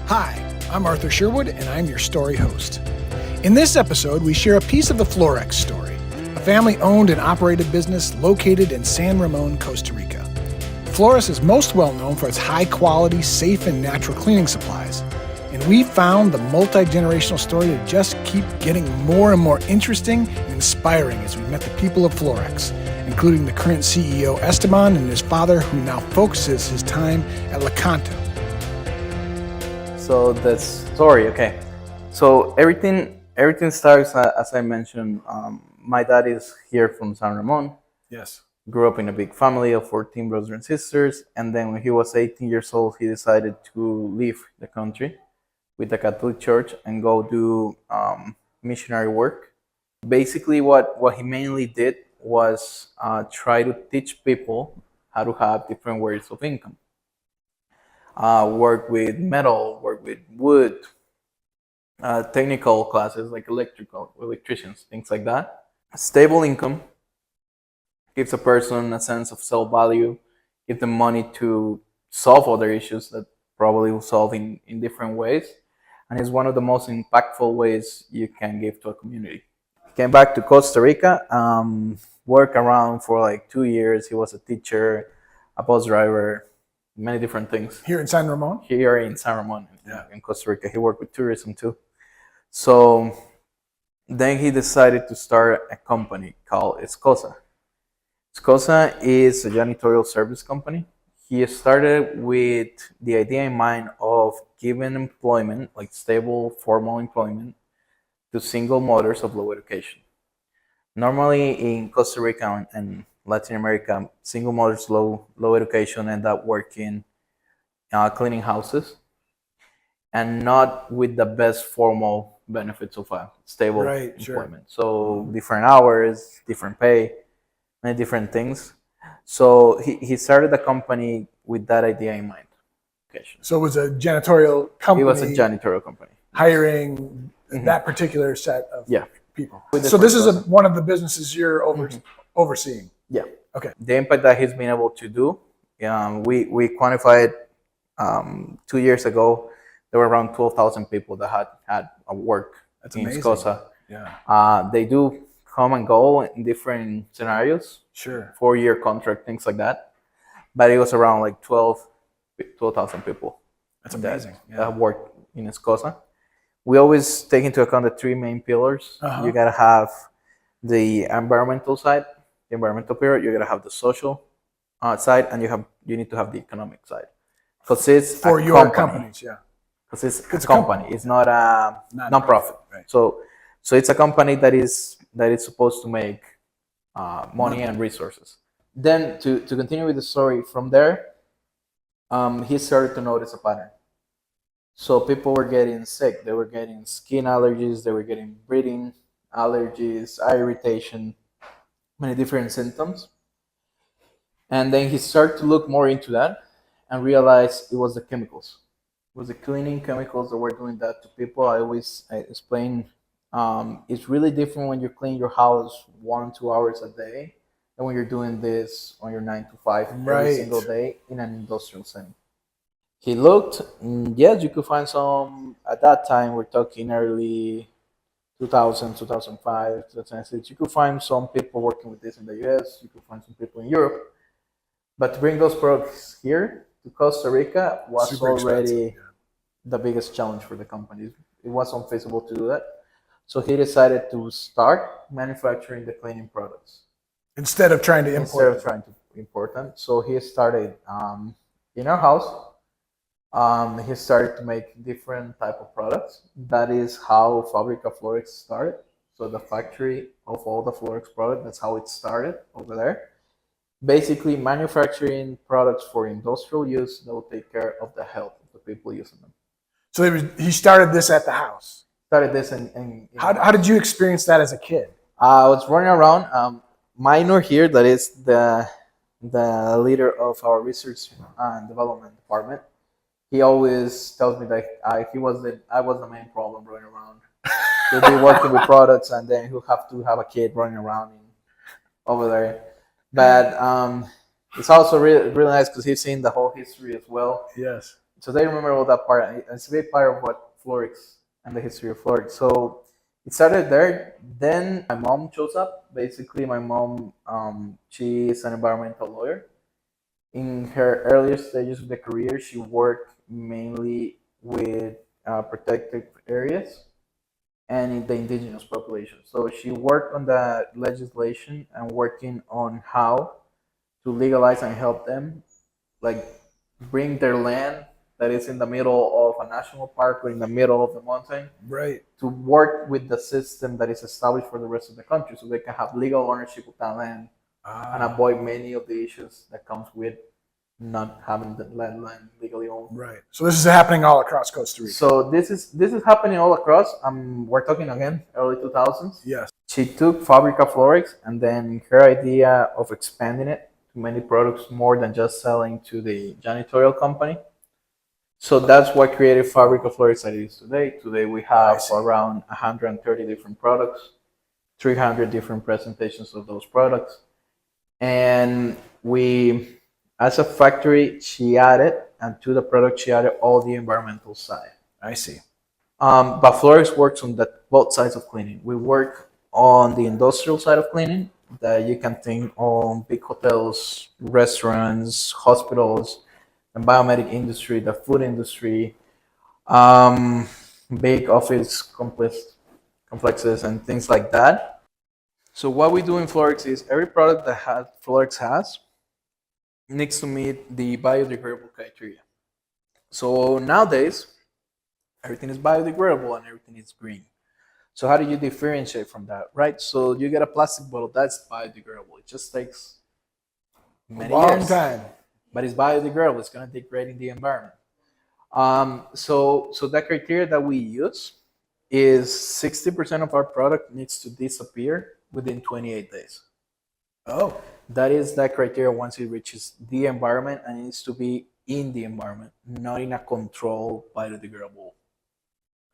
Hi, I'm Arthur Sherwood, and I'm your story host. In this episode, we share a piece of the Florex story, a family-owned and operated business located in San Ramon, Costa Rica. Florex is most well known for its high-quality, safe, and natural cleaning supplies. And we found the multi-generational story to just keep getting more and more interesting and inspiring as we met the people of Florex, including the current CEO Esteban and his father, who now focuses his time at Lecanto. So the story, okay. So everything starts, as I mentioned. My dad is here from San Ramon. Yes. Grew up in a big family of 14 brothers and sisters, and then when he was 18 years old, he decided to leave the country with the Catholic Church and go do missionary work. Basically, what he mainly did was try to teach people how to have different ways of income. Work with metal, work with wood, technical classes like electricians, things like that. A stable income gives a person a sense of self-value, give them money to solve other issues that probably will solve in different ways. And it's one of the most impactful ways you can give to a community. He came back to Costa Rica, worked around for like 2 years. He was a teacher, a bus driver, many different things. Here in San Ramon? Here in San Ramon, in Costa Rica. He worked with tourism too. So then he decided to start a company called Escosa. Escosa is a janitorial service company. He started with the idea in mind of giving employment, like stable, formal employment, to single mothers of low education. Normally in Costa Rica and Latin America, single mothers low education end up working cleaning houses, and not with the best formal benefits of a stable employment. Sure. So different hours, different pay, many different things. So he started the company with that idea in mind. So it was a janitorial company. It was a janitorial company. Hiring that particular set of people. So this is one of the businesses you're overseeing. Yeah. Okay. The impact that he's been able to do, we quantified 2 years ago. There were around 12,000 people that had a work in Escosa. Yeah. They do come and go in different scenarios. Sure. 4-year contract, things like that. But it was around like 12,000 people. That's amazing. That work in Escosa. We always take into account the 3 main pillars. You gotta have the environmental side, the environmental pillar. You gotta have the social side, and you need to have the economic side. Because it's for your companies, because it's a company. It's not a non-profit. Right. So it's a company that is supposed to make money and resources. Then to continue with the story from there, he started to notice a pattern. So people were getting sick. They were getting skin allergies. They were getting breathing allergies, eye irritation, many different symptoms. And then he started to look more into that and realized it was the chemicals. It was the cleaning chemicals that were doing that to people. I explain it's really different when you clean your house 1-2 hours a day than when you're doing this on your 9 to 5 every single day in an industrial setting. He looked, yes, you could find some, at that time, we're talking early 2000, 2005, 2006, you could find some people working with this in the US, you could find some people in Europe. But to bring those products here to Costa Rica was already the biggest challenge for the company. It was unfeasible to do that. So he decided to start manufacturing the cleaning products. Instead of trying to import them. So he started in our house. He started to make different type of products. That is how Fábrica Florex started. So the factory of all the Florex products, that's how it started over there. Basically manufacturing products for industrial use that will take care of the health of the people using them. So he started this at the house. Started this How did you experience that as a kid? I was running around. Minor here, that is the leader of our research and development department. He always tells me that I was the main problem running around. He'll be working with products, and then he'll have to have a kid running around over there. But it's also really, really nice because he's seen the whole history as well. Yes. so they remember all that part. It's a big part of what Florex and the history of Florex. So it started there. Then my mom shows up. Basically, my mom, she is an environmental lawyer. In her earlier stages of the career, she worked mainly with protected areas and in the indigenous population. So she worked on the legislation and working on how to legalize and help them, like bring their land that is in the middle of a national park or in the middle of the mountain, Right. to work with the system that is established for the rest of the country, so they can have legal ownership of that land and avoid many of the issues that comes with not having the land legally owned. Right. So this is happening all across Costa Rica. So this is happening all across. We're talking again early 2000s. Yes. She took Fabrica Florex, and then her idea of expanding it to many products more than just selling to the janitorial company. So that's what created Fabrica Florex that it is today. Today we have around 130 different products, 300 different presentations of those products, and we, as a factory, she added, and to the product she added all the environmental side. I see. But Florex works on both sides of cleaning. We work on the industrial side of cleaning, that you can think on big hotels, restaurants, hospitals, the biomedical industry, the food industry, big office complexes, and things like that. So what we do in Florex is every product that Florex has needs to meet the biodegradable criteria. So nowadays, everything is biodegradable and everything is green. So how do you differentiate from that, right? So you get a plastic bottle that's biodegradable. It just takes many Long time. but it's biodegradable. It's going to degrade in the environment. So that criteria that we use is 60% of our product needs to disappear within 28 days. Oh, That is that criteria once it reaches the environment, and it needs to be in the environment, not in a controlled biodegradable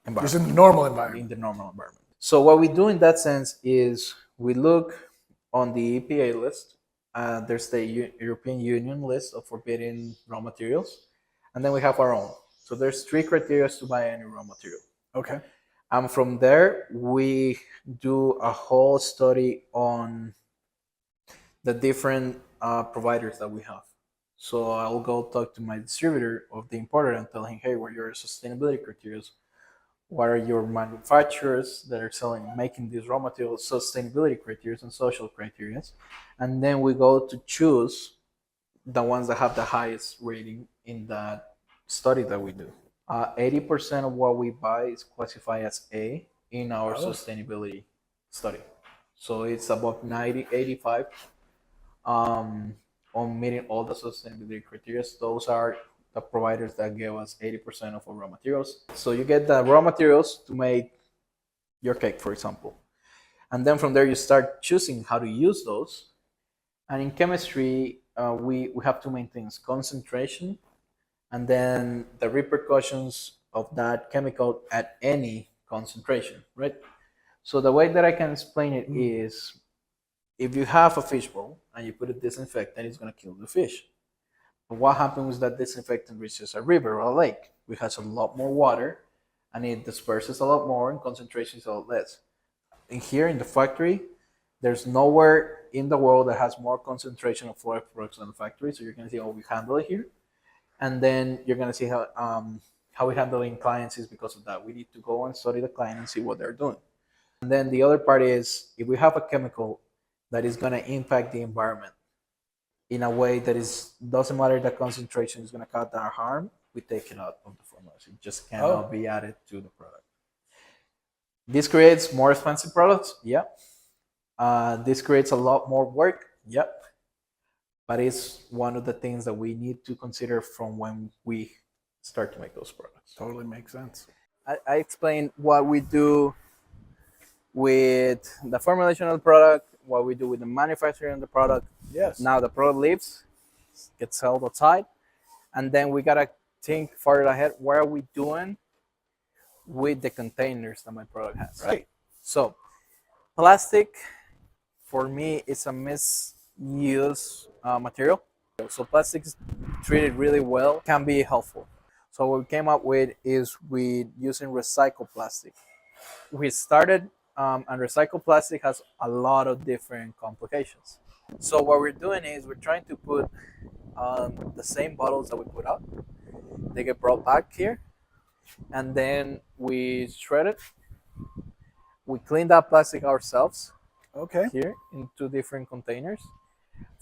environment. just in the normal environment. In the normal environment. So what we do in that sense is we look on the EPA list. There's the European Union list of forbidden raw materials, and then we have our own. So there's 3 criteria to buy any raw material. Okay. And from there, we do a whole study on the different providers that we have. So I'll go talk to my distributor of the importer and tell him, hey, what are your sustainability criteria? What are your manufacturers that are making these raw materials, sustainability criteria and social criteria? And then we go to choose the ones that have the highest rating in that study that we do. 80% of what we buy is classified as A in our sustainability study. So it's about 90, 85 on meeting all the sustainability criteria. Those are the providers that give us 80% of our raw materials. So you get the raw materials to make your cake, for example. And then from there, you start choosing how to use those. And in chemistry, we have 2 main things: concentration, and then the repercussions of that chemical at any concentration, right? So the way that I can explain it is, if you have a fishbowl and you put a disinfectant, it's going to kill the fish. But what happens is that disinfectant reaches a river or a lake, which has a lot more water, and it disperses a lot more, and concentration is a lot less. And here in the factory, there's nowhere in the world that has more concentration of Florex products than the factory. So you're going to see how we handle it here. And then you're going to see how we handle in clients is because of that. We need to go and study the client and see what they're doing. And then the other part is, if we have a chemical that is going to impact the environment in a way that doesn't matter the concentration, is going to cut down harm, we take it out of the formula. It just cannot be added to the product. This creates more expensive products, yeah. This creates a lot more work, yep. But it's one of the things that we need to consider from when we start to make those products. Totally makes sense. I explained what we do with the formulation of the product, what we do with the manufacturing of the product. Yes. Now the product leaves, gets sold outside, and then we gotta think farther ahead. What are we doing with the containers that my product has? Right. So plastic, for me, is a misuse material. So plastic is treated really well, can be helpful. So what we came up with is we using recycled plastic. We started, and recycled plastic has a lot of different complications. So what we're doing is we're trying to put the same bottles that we put out. They get brought back here, and then we shred it. We clean that plastic ourselves Okay. here in two different containers.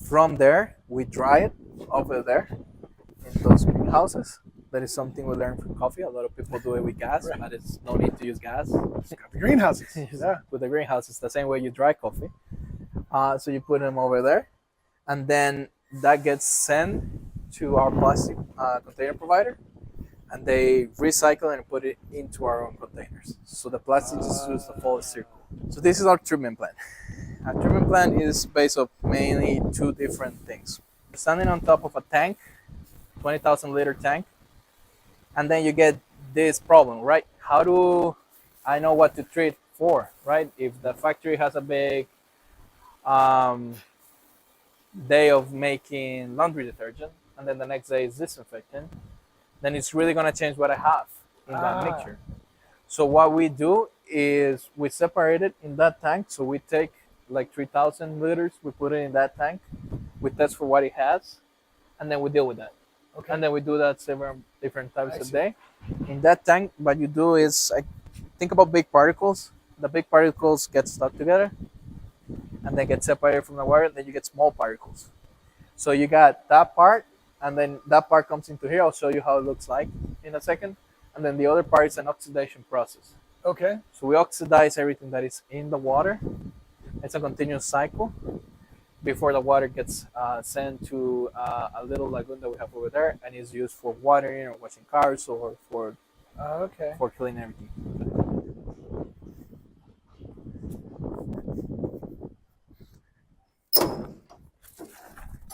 From there, we dry it over there in those greenhouses. That is something we learned from coffee. A lot of people do it with gas, Right. but it's no need to use gas. Got the greenhouses. Yeah. With the greenhouse, it's the same way you dry coffee. So you put them over there, and then that gets sent to our plastic container provider, and they recycle and put it into our own containers. So the plastic is used the full circle. So this is our treatment plant. Our treatment plant is based on mainly two different things. We're standing on top of a tank, 20,000 liter tank, and then you get this problem, right? How do I know what to treat for, right? If the factory has a big day of making laundry detergent, and then the next day is disinfectant, then it's really gonna change what I have in that mixture. So what we do is we separate it in that tank. So we take like 3,000 liters, we put it in that tank, we test for what it has, and then we deal with that. Okay. And then we do that several different times a day. In that tank, what you do is think about big particles. The big particles get stuck together and then get separated from the water. Then you get small particles. So you got that part, and then that part comes into here. I'll show you how it looks like in a second. And then the other part is an oxidation process. Okay. So we oxidize everything that is in the water. It's a continuous cycle before the water gets sent to a little lagoon that we have over there, and is used for watering or washing cars or for cleaning everything.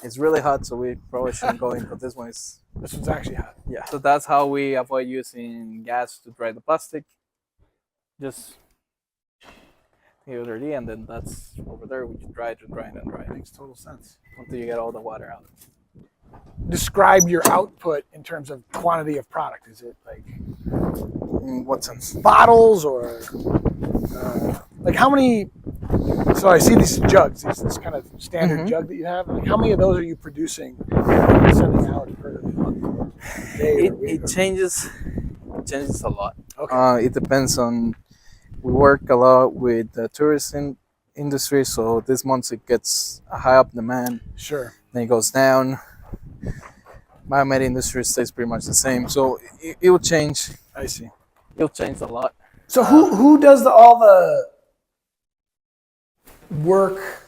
It's really hot, so we probably shouldn't go in, because this one's actually hot. yeah. So that's how we avoid using gas to dry the plastic. Just here dirty, and then that's over there. We just dry it and dry it and dry it Makes total sense. until you get all the water out. Describe your output in terms of quantity of product. Is it like In what sense? bottles or like how many? So I see these jugs, this kind of standard jug that you have. Like how many of those are you producing and sending out per day? It changes. It changes a lot. Okay. It depends on. We work a lot with the tourism industry, so this month it gets a high up demand. Sure. Then it goes down. Biomed industry stays pretty much the same, so it will change. I see. It'll change a lot. So who does all the work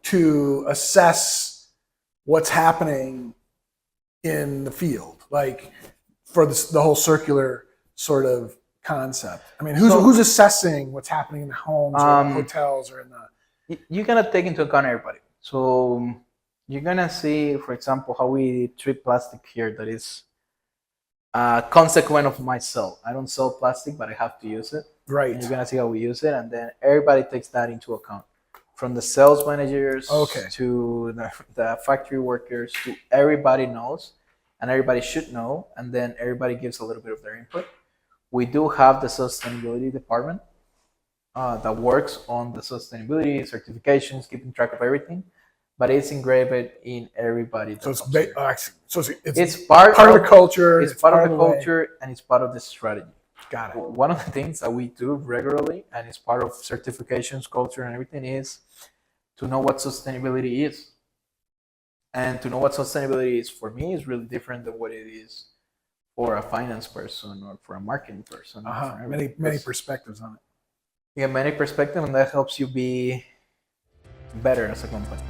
to assess what's happening in the field, like for the whole circular sort of concept? I mean, who's assessing what's happening in the homes or in the hotels or in the? You're gonna take into account everybody. So you're gonna see, for example, how we treat plastic here. That is a consequence of my sell. I don't sell plastic, but I have to use it. Right. And you're gonna see how we use it, and then everybody takes that into account, from the sales managers to the factory workers, to everybody knows, and everybody should know, and then everybody gives a little bit of their input. We do have the sustainability department that works on the sustainability certifications, keeping track of everything, but it's engraved in everybody. So it's part of the culture. It's part of the culture, and it's part of the strategy. Got it. One of the things that we do regularly, and it's part of certifications, culture, and everything, is to know what sustainability is. And to know what sustainability is for me is really different than what it is for a finance person or for a marketing person. Many perspectives on it. You get many perspectives, and that helps you be better as a company.